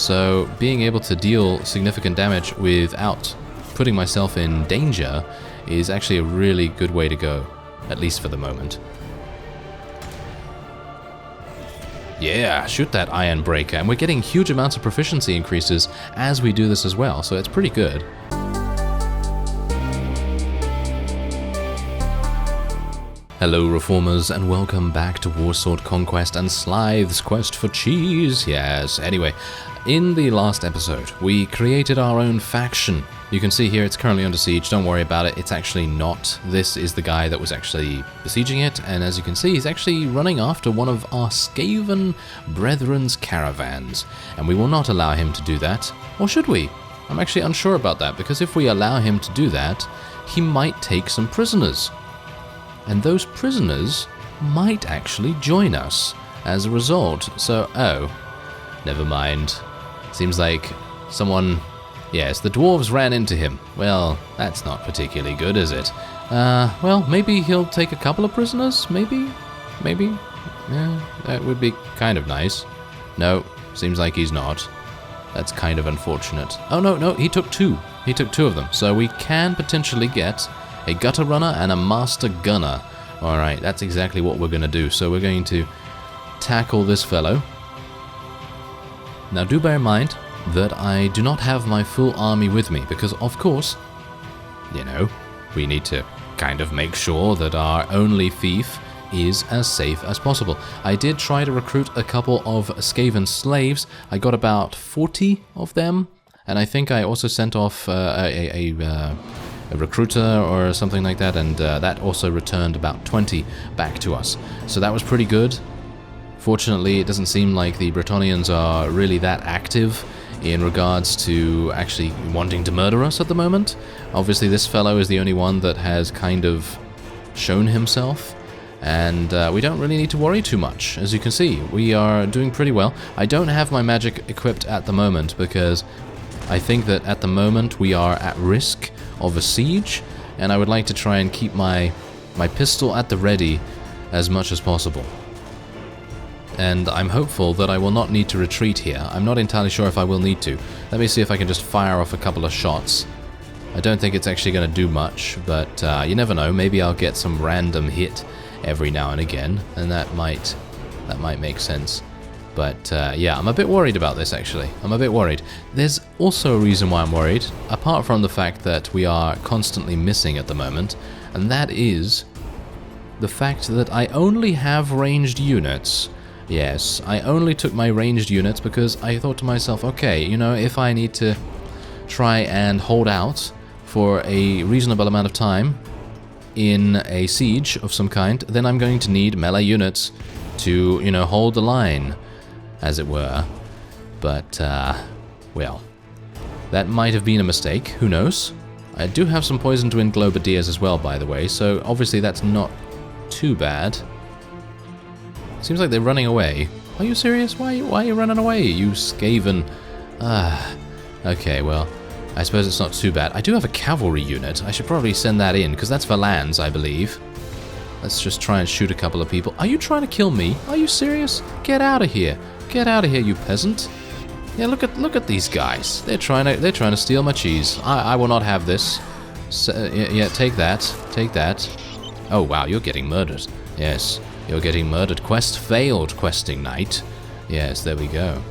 So being able to deal significant damage without putting myself in danger is actually a really good way to go, at least for the moment. Yeah, shoot that Iron Breaker, and we're getting huge amounts of proficiency increases as we do this as well, so it's pretty good. Hello Reformers, and welcome back to Warsword Conquest and Slythe's Quest for Cheese. Yes, anyway, in the last episode, we created our own faction. You can see here it's currently under siege, don't worry about it, it's actually not. This is the guy that was actually besieging it, and as you can see, he's actually running after one of our Skaven Brethren's caravans, and we will not allow him to do that. Or should we? I'm actually unsure about that, because if we allow him to do that, he might take some prisoners. And those prisoners might actually join us as a result. So, oh, never mind. Seems like someone... Yes, the dwarves ran into him. Well, that's not particularly good, is it? Well, maybe he'll take a couple of prisoners? Maybe? Yeah, that would be kind of nice. No, seems like he's not. That's kind of unfortunate. Oh, no, he took two. He took two of them. So we can potentially get a gutter runner and a master gunner. Alright, that's exactly what we're going to do. So we're going to tackle this fellow. Now do bear in mind that I do not have my full army with me, because of course, you know, we need to kind of make sure that our only fief is as safe as possible. I did try to recruit a couple of Skaven slaves. I got about 40 of them, and I think I also sent off a recruiter or something like that, and that also returned about 20 back to us. So that was pretty good. Fortunately, it doesn't seem like the Bretonnians are really that active in regards to actually wanting to murder us at the moment. Obviously, this fellow is the only one that has kind of shown himself, and we don't really need to worry too much. As you can see, we are doing pretty well. I don't have my magic equipped at the moment because I think that at the moment we are at risk of a siege, and I would like to try and keep my pistol at the ready as much as possible. And I'm hopeful that I will not need to retreat here. I'm not entirely sure if I will need to. Let me see if I can just fire off a couple of shots. I don't think it's actually going to do much, but you never know. Maybe I'll get some random hit every now and again, and that might make sense. But yeah, I'm a bit worried about this actually. I'm a bit worried. There's also a reason why I'm worried, apart from the fact that we are constantly missing at the moment, and that is the fact that I only have ranged units. Yes, I only took my ranged units because I thought to myself, okay, you know, if I need to try and hold out for a reasonable amount of time in a siege of some kind, then I'm going to need melee units to, you know, hold the line, as it were. But, well, that might have been a mistake, who knows? I do have some poison to Inglobadeers as well, by the way, so obviously that's not too bad. Seems like they're running away. Are you serious? Why are you running away, you Skaven? Okay, well, I suppose it's not too bad. I do have a cavalry unit. I should probably send that in, because that's for lands, I believe. Let's just try and shoot a couple of people. Are you trying to kill me? Are you serious? Get out of here. Get out of here, you peasant. Yeah, look at these guys. They're trying to steal my cheese. I will not have this. So, yeah, take that. Take that. Oh wow, you're getting murdered. Yes. You're getting murdered. Quest failed, questing knight. Yes, there we go.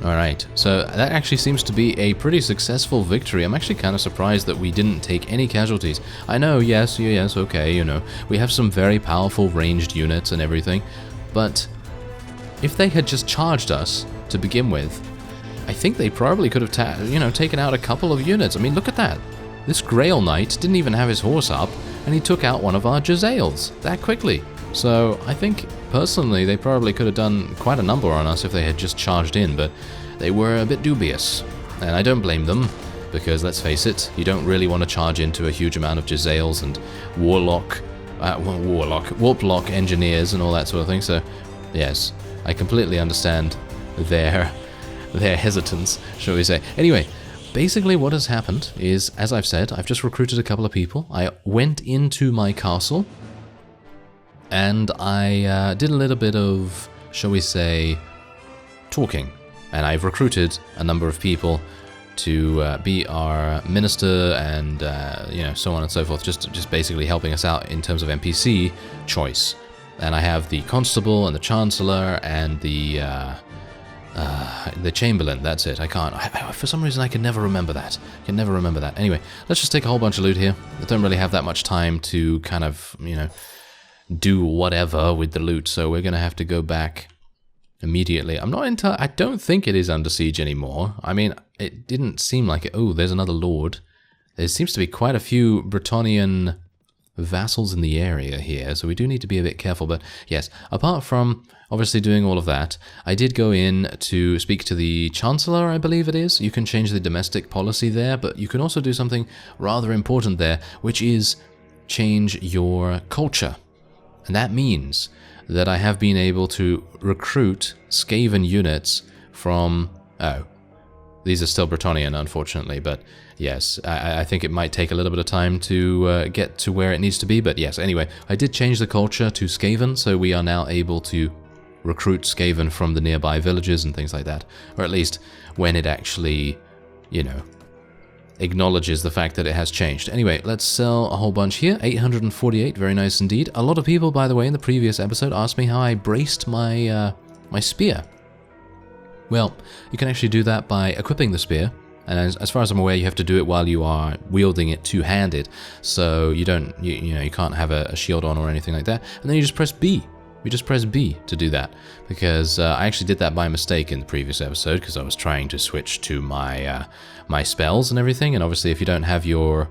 Alright, so that actually seems to be a pretty successful victory. I'm actually kind of surprised that we didn't take any casualties. I know, yes, okay, you know, we have some very powerful ranged units and everything, but if they had just charged us to begin with, I think they probably could have taken out a couple of units. I mean, look at that. This Grail Knight didn't even have his horse up, and he took out one of our Jezzails that quickly. So I think, personally, they probably could have done quite a number on us if they had just charged in, but they were a bit dubious. And I don't blame them, because let's face it, you don't really want to charge into a huge amount of Jezzails and Warplock engineers and all that sort of thing. So, yes, I completely understand their hesitance, shall we say. Anyway, basically what has happened is, as I've said, I've just recruited a couple of people. I went into my castle, and I did a little bit of, shall we say, talking And I've recruited a number of people to be our minister and, you know, so on and so forth, just basically helping us out in terms of NPC choice. And I have the constable and the chancellor and the chamberlain. That's it. For some reason I can never remember that. Anyway, let's just take a whole bunch of loot here. I don't really have that much time to kind of, you know, do whatever with the loot, so we're gonna have to go back immediately. I don't think it is under siege anymore. I mean, it didn't seem like it. Oh, there's another lord. There seems to be quite a few Bretonnian vassals in the area here, so we do need to be a bit careful. But yes, apart from obviously doing all of that, I did go in to speak to the Chancellor, I believe it is. You can change the domestic policy there, but you can also do something rather important there, which is change your culture. And that means that I have been able to recruit Skaven units from... Oh, these are still Bretonnian, unfortunately, but yes, I think it might take a little bit of time to get to where it needs to be, but yes, anyway, I did change the culture to Skaven, so we are now able to recruit Skaven from the nearby villages and things like that, or at least when it actually, you know, acknowledges the fact that it has changed. Anyway, let's sell a whole bunch here. 848, very nice indeed. A lot of people, by the way, in the previous episode asked me how I braced my my spear. Well, you can actually do that by equipping the spear, and as far as I'm aware, you have to do it while you are wielding it two-handed, so you don't, you know, you can't have a shield on or anything like that, and then you just press B. You just press B to do that, because I actually did that by mistake in the previous episode, because I was trying to switch to my my spells and everything, and obviously if you don't have your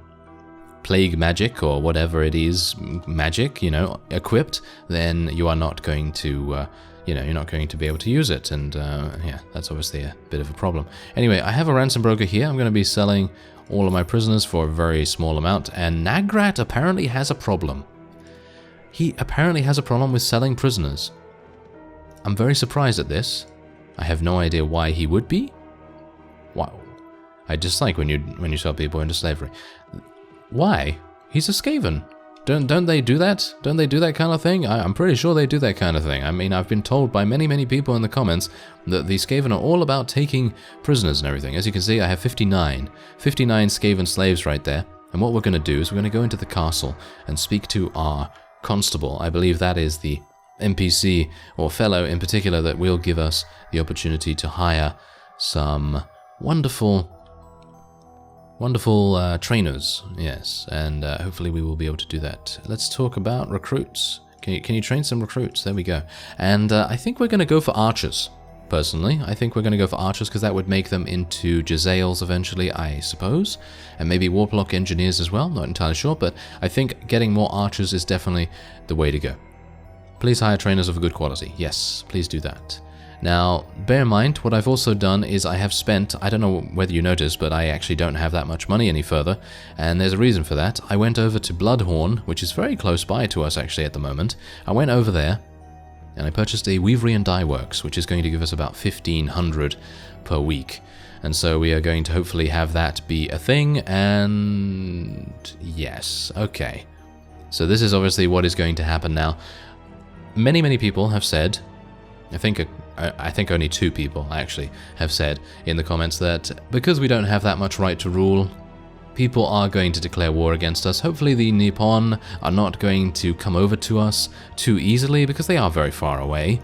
plague magic or whatever it is, magic, you know, equipped, then you are not going to, you know, you're not going to be able to use it, and yeah, that's obviously a bit of a problem. Anyway, I have a ransom broker here. I'm going to be selling all of my prisoners for a very small amount, and Nagrat apparently has a problem. He apparently has a problem with selling prisoners. I'm very surprised at this. I have no idea why he would be. Wow. I dislike when you sell people into slavery. Why? He's a Skaven. Don't they do that? Don't they do that kind of thing? I'm pretty sure they do that kind of thing. I mean, I've been told by many people in the comments that the Skaven are all about taking prisoners and everything. As you can see, I have 59 Skaven slaves right there. And what we're going to do is we're going to go into the castle and speak to our constable. I believe that is the NPC or fellow in particular that will give us the opportunity to hire some wonderful trainers. Yes, and hopefully we will be able to do that. Let's talk about recruits. Can you train some recruits? There we go. And I think we're going to go for archers. Personally, I think we're going to go for archers because that would make them into Jezzails eventually, I suppose. And maybe Warplock engineers as well, not entirely sure, but I think getting more archers is definitely the way to go. Please hire trainers of good quality. Yes, please do that. Now, bear in mind, what I've also done is I have spent, I don't know whether you noticed, but I actually don't have that much money any further, and there's a reason for that. I went over to Bloodhorn, which is very close by to us actually at the moment. I went over there, and I purchased a Weavery and Dye Works, which is going to give us about 1,500 per week. And so we are going to hopefully have that be a thing, and yes, okay. So this is obviously what is going to happen now. Many people have said, I think only 2 people actually have said in the comments that because we don't have that much right to rule, people are going to declare war against us. Hopefully the Nippon are not going to come over to us too easily because they are very far away.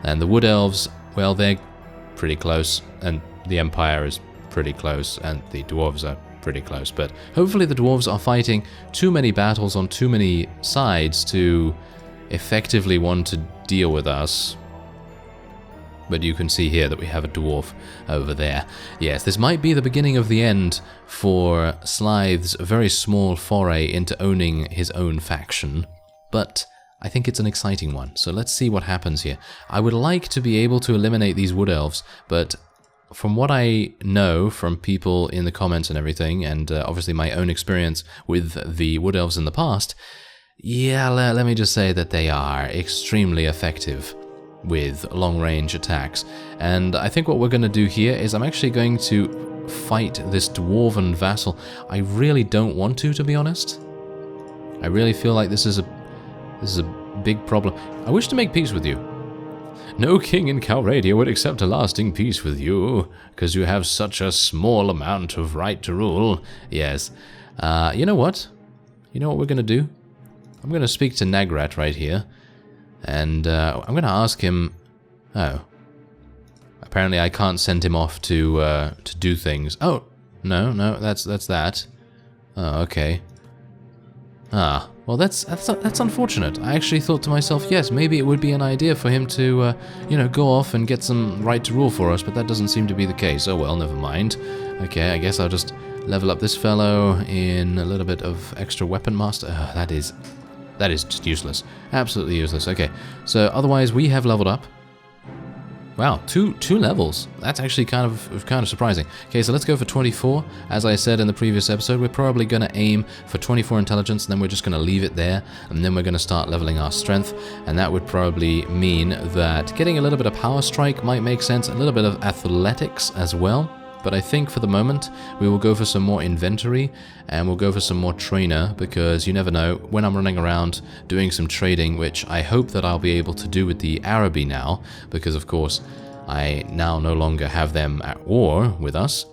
And the Wood Elves, well, they're pretty close, and the Empire is pretty close, and the Dwarves are pretty close. But hopefully the Dwarves are fighting too many battles on too many sides to effectively want to deal with us. But you can see here that we have a dwarf over there. Yes, this might be the beginning of the end for Slythe's very small foray into owning his own faction, but I think it's an exciting one, so let's see what happens here. I would like to be able to eliminate these Wood Elves, but from what I know from people in the comments and everything, and obviously my own experience with the Wood Elves in the past, yeah, let me just say that they are extremely effective with long-range attacks. And I think what we're going to do here is I'm actually going to fight this dwarven vassal. I really don't want to be honest. I really feel like this is a big problem. I wish to make peace with you. No king in Calradia would accept a lasting peace with you, because you have such a small amount of right to rule. Yes. You know what? You know what we're going to do? I'm going to speak to Nagrat right here, and I'm going to ask him... Oh. Apparently I can't send him off to do things. Oh, no, that's that. Oh, okay. Ah, well that's unfortunate. I actually thought to myself, yes, maybe it would be an idea for him to, you know, go off and get some right to rule for us, but that doesn't seem to be the case. Oh well, never mind. Okay, I guess I'll just level up this fellow in a little bit of extra weapon master. That is just useless. Absolutely useless. Okay, so otherwise we have leveled up. Wow, two levels. That's actually kind of surprising. Okay, so let's go for 24. As I said in the previous episode, we're probably going to aim for 24 intelligence, and then we're just going to leave it there, and then we're going to start leveling our strength, and that would probably mean that getting a little bit of power strike might make sense, a little bit of athletics as well. But I think for the moment, we will go for some more inventory, and we'll go for some more trainer, because you never know, when I'm running around doing some trading, which I hope that I'll be able to do with the Araby now, because of course, I now no longer have them at war with us,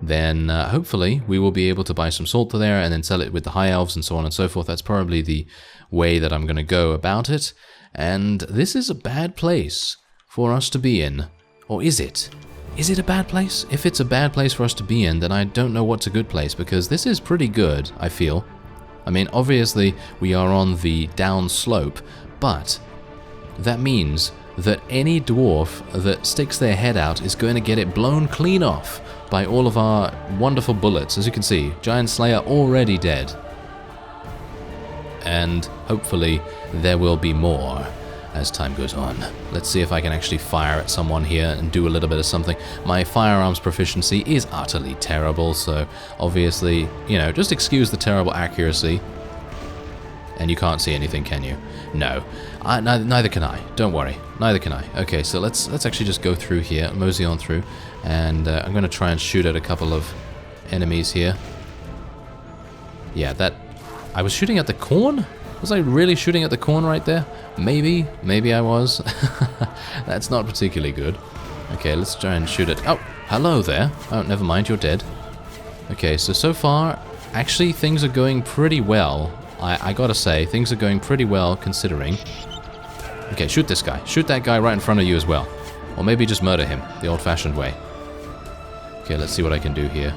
then hopefully we will be able to buy some salt there, and then sell it with the High Elves and so on and so forth. That's probably the way that I'm going to go about it, and this is a bad place for us to be in. Or is it? Is it a bad place? If it's a bad place for us to be in, then I don't know what's a good place, because this is pretty good, I feel. I mean, obviously, we are on the down slope, but that means that any dwarf that sticks their head out is going to get it blown clean off by all of our wonderful bullets. As you can see, Giant Slayer already dead. And hopefully there will be more as time goes on. Let's see if I can actually fire at someone here and do a little bit of something. My firearms proficiency is utterly terrible, so obviously, you know, just excuse the terrible accuracy. And you can't see anything, can you? No. Neither can I. Don't worry. Neither can I. Okay, so let's actually just go through here, mosey on through, and I'm going to try and shoot at a couple of enemies here. Yeah, that... I was shooting at the corn? Was I really shooting at the corn right there? Maybe I was. That's not particularly good. Okay, let's try and shoot it. Oh, hello there. Oh, never mind, you're dead. Okay, so far, actually things are going pretty well. I gotta say, things are going pretty well considering. Okay, shoot this guy. Shoot that guy right in front of you as well. Or maybe just murder him, the old-fashioned way. Okay, let's see what I can do here.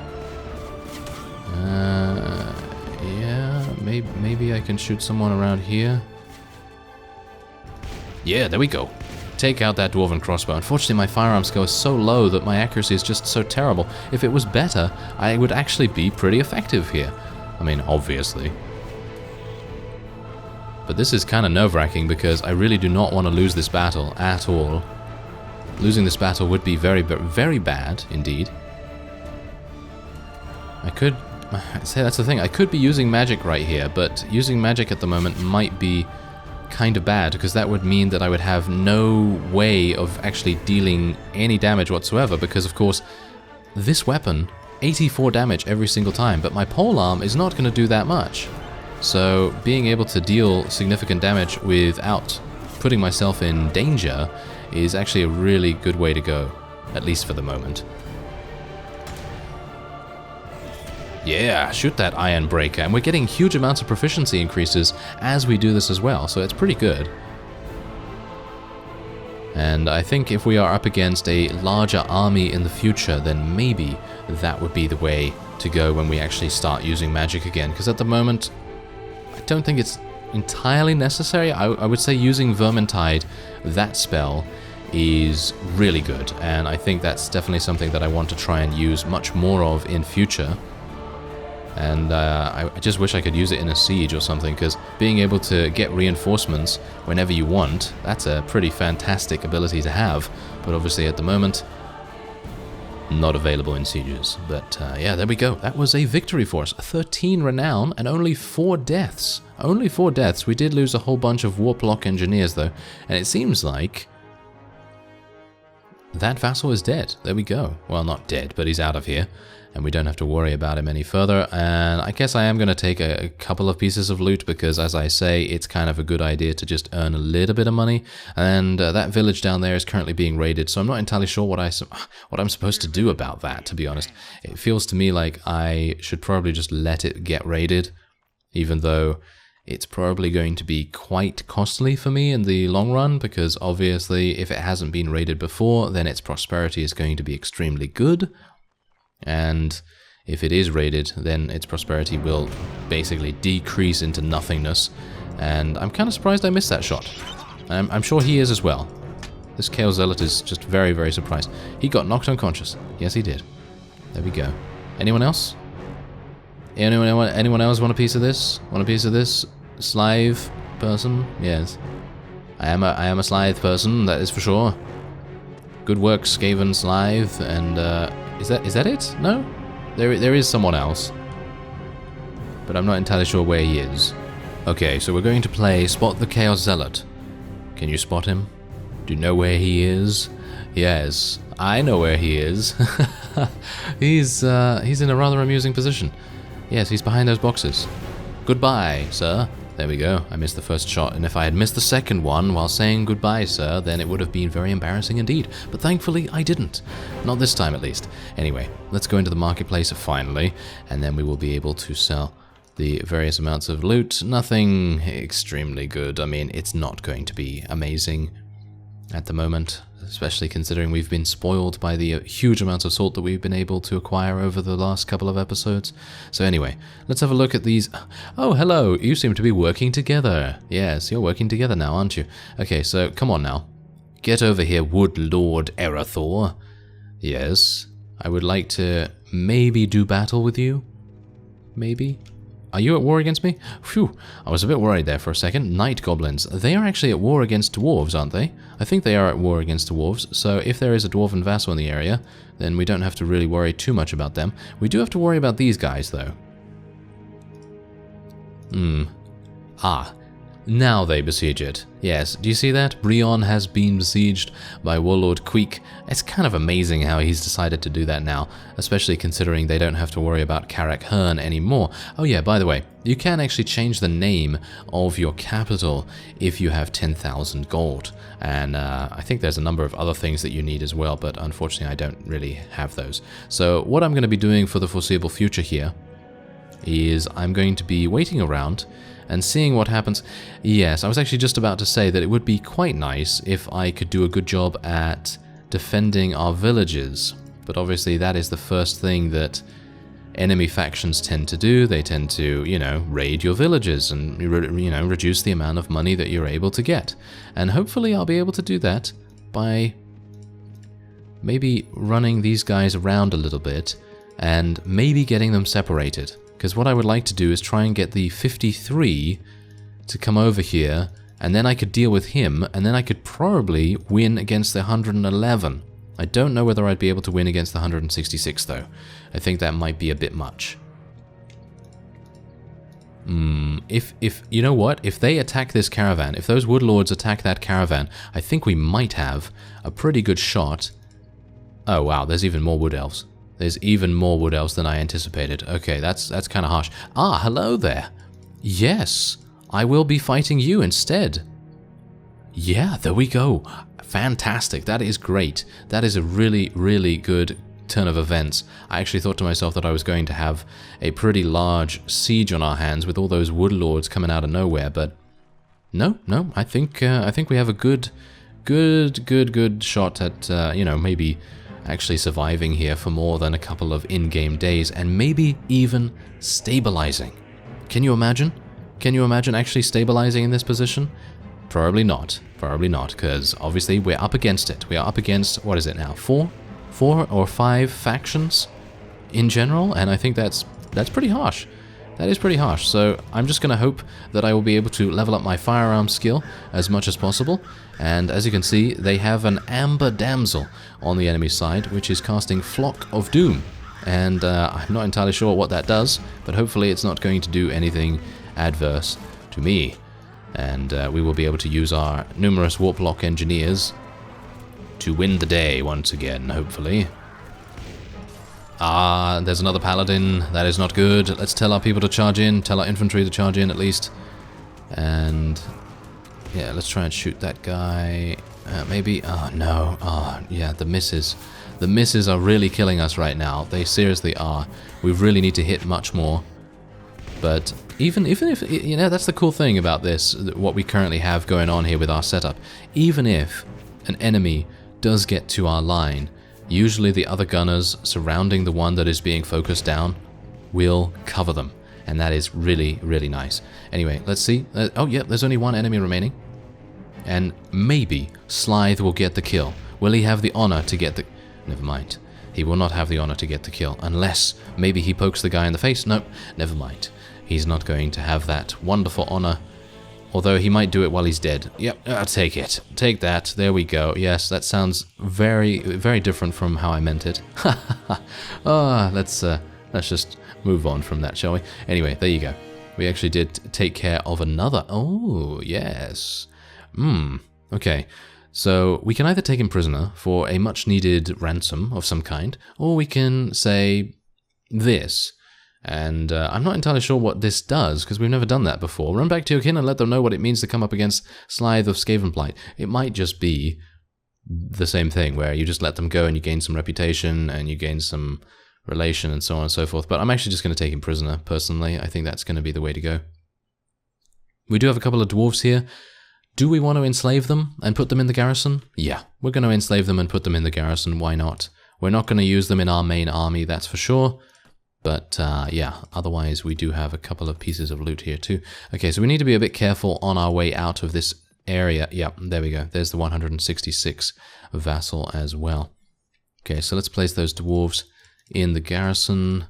Yeah, maybe I can shoot someone around here. Yeah, there we go. Take out that dwarven crossbow. Unfortunately, my firearm skill is so low that my accuracy is just so terrible. If it was better, I would actually be pretty effective here. I mean, obviously. But this is kind of nerve-wracking because I really do not want to lose this battle at all. Losing this battle would be very, very bad indeed. I could... say that's the thing. I could be using magic right here, but using magic at the moment might be kind of bad, because that would mean that I would have no way of actually dealing any damage whatsoever, because of course this weapon, 84 damage every single time, but my polearm is not going to do that much. So being able to deal significant damage without putting myself in danger is actually a really good way to go, at least for the moment. Yeah, shoot that iron breaker, and we're getting huge amounts of proficiency increases as we do this as well, so it's pretty good. And I think if we are up against a larger army in the future, then maybe that would be the way to go when we actually start using magic again, because at the moment, I don't think it's entirely necessary. I would say using Vermintide, that spell, is really good, and I think that's definitely something that I want to try and use much more of in future. And I just wish I could use it in a siege or something, because being able to get reinforcements whenever you want, that's a pretty fantastic ability to have. But obviously at the moment, not available in sieges. But yeah, there we go. That was a victory for us. 13 renown and only 4 deaths. Only 4 deaths. We did lose a whole bunch of Warplock engineers though. And it seems like that vassal is dead. There we go. Well, not dead, but he's out of here. And we don't have to worry about him any further. And I guess I am going to take a couple of pieces of loot because, as I say, it's kind of a good idea to just earn a little bit of money. And that village down there is currently being raided, so I'm not entirely sure what I'm supposed to do about that, to be honest. It feels to me like I should probably just let it get raided, even though it's probably going to be quite costly for me in the long run, because obviously if it hasn't been raided before, then its prosperity is going to be extremely good. And if it is raided, then its prosperity will basically decrease into nothingness. And I'm kind of surprised I missed that shot. I'm sure he is as well. This Chaos Zealot is just very, very surprised. He got knocked unconscious. Yes, he did. There we go. Anyone else? Anyone else want a piece of this? Want a piece of this? Slave person? Yes. I am a Slithe person, that is for sure. Good work, Skaven Slithe, and is that it? No? There is someone else. But I'm not entirely sure where he is. Okay, so we're going to play Spot the Chaos Zealot. Can you spot him? Do you know where he is? Yes, I know where he is. He's in a rather amusing position. Yes, he's behind those boxes. Goodbye, sir. There we go. I missed the first shot, and if I had missed the second one while saying goodbye, sir, then it would have been very embarrassing indeed. But thankfully, I didn't. Not this time, at least. Anyway, let's go into the marketplace finally, and then we will be able to sell the various amounts of loot. Nothing extremely good. I mean, it's not going to be amazing at the moment, especially considering we've been spoiled by the huge amounts of salt that we've been able to acquire over the last couple of episodes. So anyway, let's have a look at these. Oh, hello, you seem to be working together. Yes, you're working together now, aren't you? Okay, so come on now. Get over here, Wood Lord Erathor. Yes, I would like to maybe do battle with you. Maybe? Are you at war against me? Phew, I was a bit worried there for a second. Night Goblins. They are actually at war against dwarves, aren't they? I think they are at war against dwarves, so if there is a dwarven vassal in the area, then we don't have to really worry too much about them. We do have to worry about these guys, though. Now they besiege it. Yes, do you see that? Brionne has been besieged by Warlord Queek. It's kind of amazing how he's decided to do that now, especially considering they don't have to worry about Karak Hearn anymore. Oh yeah, by the way, you can actually change the name of your capital if you have 10,000 gold. And I think there's a number of other things that you need as well, but unfortunately I don't really have those. So what I'm going to be doing for the foreseeable future here is I'm going to be waiting around and seeing what happens. Yes, I was actually just about to say that it would be quite nice if I could do a good job at defending our villages. But obviously that is the first thing that enemy factions tend to do. They tend to, you know, raid your villages and, you know, reduce the amount of money that you're able to get. And hopefully I'll be able to do that by maybe running these guys around a little bit and maybe getting them separated. Because what I would like to do is try and get the 53 to come over here, and then I could deal with him, and then I could probably win against the 111. I don't know whether I'd be able to win against the 166, though. I think that might be a bit much. If you know what? If they attack this caravan, if those woodlords attack that caravan, I think we might have a pretty good shot. Oh, wow, there's even more wood elves. There's even more wood elves than I anticipated. Okay, that's kind of harsh. Ah, hello there. Yes, I will be fighting you instead. Yeah, there we go. Fantastic. That is great. That is a really, really good turn of events. I actually thought to myself that I was going to have a pretty large siege on our hands with all those woodlords coming out of nowhere, but no. I think we have a good shot at you know, maybe actually surviving here for more than a couple of in-game days, and maybe even stabilizing. Can you imagine? Can you imagine actually stabilizing in this position? Probably not, because obviously we're up against it. We are up against, what is it now, four or five factions in general, and I think that's pretty harsh. That is pretty harsh, so I'm just going to hope that I will be able to level up my firearm skill as much as possible. And as you can see, they have an Amber Damsel on the enemy side, which is casting Flock of Doom. And I'm not entirely sure what that does, but hopefully it's not going to do anything adverse to me. And we will be able to use our numerous Warplock engineers to win the day once again, hopefully. Ah, there's another paladin. That is not good. Let's tell our people to charge in. Tell our infantry to charge in, at least. And yeah, let's try and shoot that guy. Maybe. Oh, no. Oh, yeah, the misses. The misses are really killing us right now. They seriously are. We really need to hit much more. But even if, you know, that's the cool thing about this, what we currently have going on here with our setup. Even if an enemy does get to our line, usually the other gunners surrounding the one that is being focused down will cover them. And that is really, really nice. Anyway, let's see. Oh, yeah, there's only one enemy remaining. And maybe Slythe will get the kill. Will he have the honor to get the... Never mind. He will not have the honor to get the kill. Unless maybe he pokes the guy in the face. Nope, never mind. He's not going to have that wonderful honor. Although he might do it while he's dead. Yep, I'll take it. Take that. There we go. Yes, that sounds very, very different from how I meant it. Let's just move on from that, shall we? Anyway, there you go. We actually did take care of another... Oh, yes. Okay. So we can either take him prisoner for a much-needed ransom of some kind, or we can say this. And I'm not entirely sure what this does, because we've never done that before. Run back to your kin and let them know what it means to come up against Slythe of Skvelt. It might just be the same thing, where you just let them go and you gain some reputation, and you gain some relation, and so on and so forth. But I'm actually just going to take him prisoner, personally. I think that's going to be the way to go. We do have a couple of dwarves here. Do we want to enslave them and put them in the garrison? Yeah, we're going to enslave them and put them in the garrison. Why not? We're not going to use them in our main army, that's for sure. But yeah, otherwise we do have a couple of pieces of loot here too. Okay, so we need to be a bit careful on our way out of this area. Yep, there we go. There's the 166 vassal as well. Okay, so let's place those dwarves in the garrison.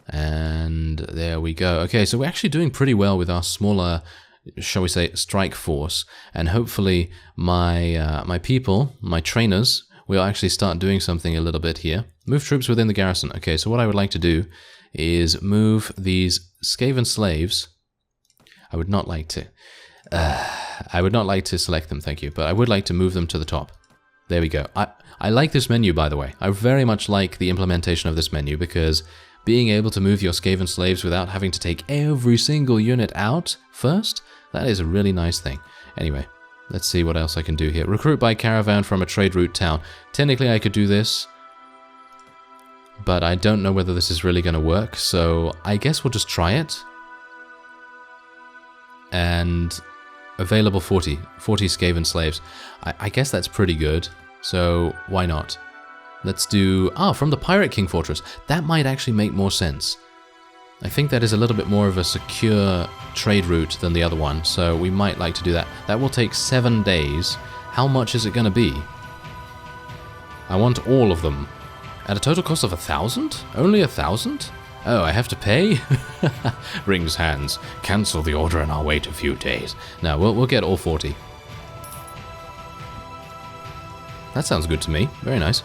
And there we go. Okay, so we're actually doing pretty well with our smaller, shall we say, strike force. And hopefully my people, my trainers, will actually start doing something a little bit here. Move troops within the garrison. Okay, so what I would like to do is move these Skaven slaves. I would not like to select them, thank you, but I would like to move them to the top. There we go. I like this menu, by the way. I very much like the implementation of this menu, because being able to move your Skaven slaves without having to take every single unit out first, that is a really nice thing. Anyway, let's see what else I can do here. Recruit by caravan from a trade route town. Technically, I could do this, but I don't know whether this is really going to work, so I guess we'll just try it. And available 40 Skaven slaves. I guess that's pretty good, so why not? Let's do... from the Pirate King Fortress. That might actually make more sense. I think that is a little bit more of a secure trade route than the other one, so we might like to do that. That will take 7 days. How much is it going to be? I want all of them. At a total cost of 1,000? Only 1,000? Oh, I have to pay? Rings hands. Cancel the order and I'll wait a few days. No, we'll get all 40. That sounds good to me. Very nice.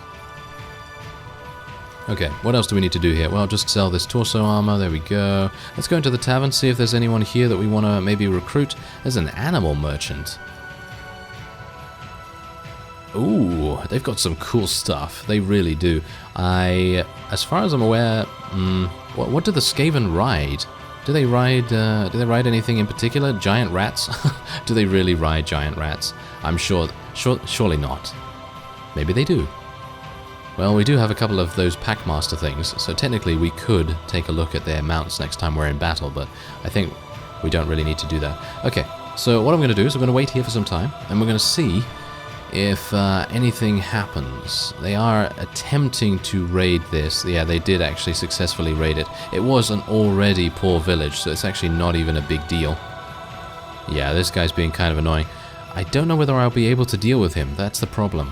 Okay, what else do we need to do here? Well, just sell this torso armor. There we go. Let's go into the tavern, see if there's anyone here that we want to maybe recruit. There's an animal merchant. Ooh, they've got some cool stuff. They really do. As far as I'm aware, what do the Skaven ride? Do they ride anything in particular? Giant rats? Do they really ride giant rats? I'm surely not. Maybe they do. Well, we do have a couple of those Packmaster things, so technically we could take a look at their mounts next time we're in battle, but I think we don't really need to do that. Okay, so what I'm going to do is I'm going to wait here for some time, and we're going to see if anything happens. They are attempting to raid this. Yeah, they did actually successfully raid it. It was an already poor village, so it's actually not even a big deal. Yeah, this guy's being kind of annoying. I don't know whether I'll be able to deal with him. That's the problem.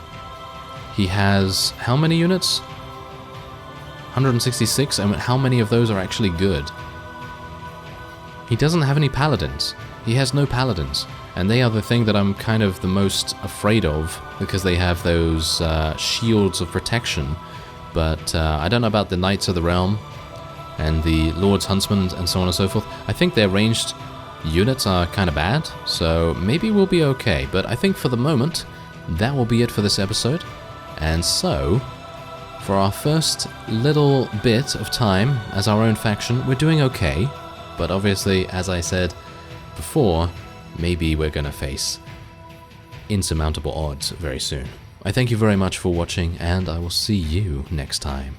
He has how many units? 166, and how many of those are actually good? He doesn't have any paladins. He has no paladins. And they are the thing that I'm kind of the most afraid of, because they have those shields of protection. But I don't know about the Knights of the Realm and the Lord's Huntsmen and so on and so forth. I think their ranged units are kind of bad, so maybe we'll be okay. But I think for the moment, that will be it for this episode. And so, for our first little bit of time as our own faction, we're doing okay. But obviously, as I said before, maybe we're gonna face insurmountable odds very soon. I thank you very much for watching, and I will see you next time.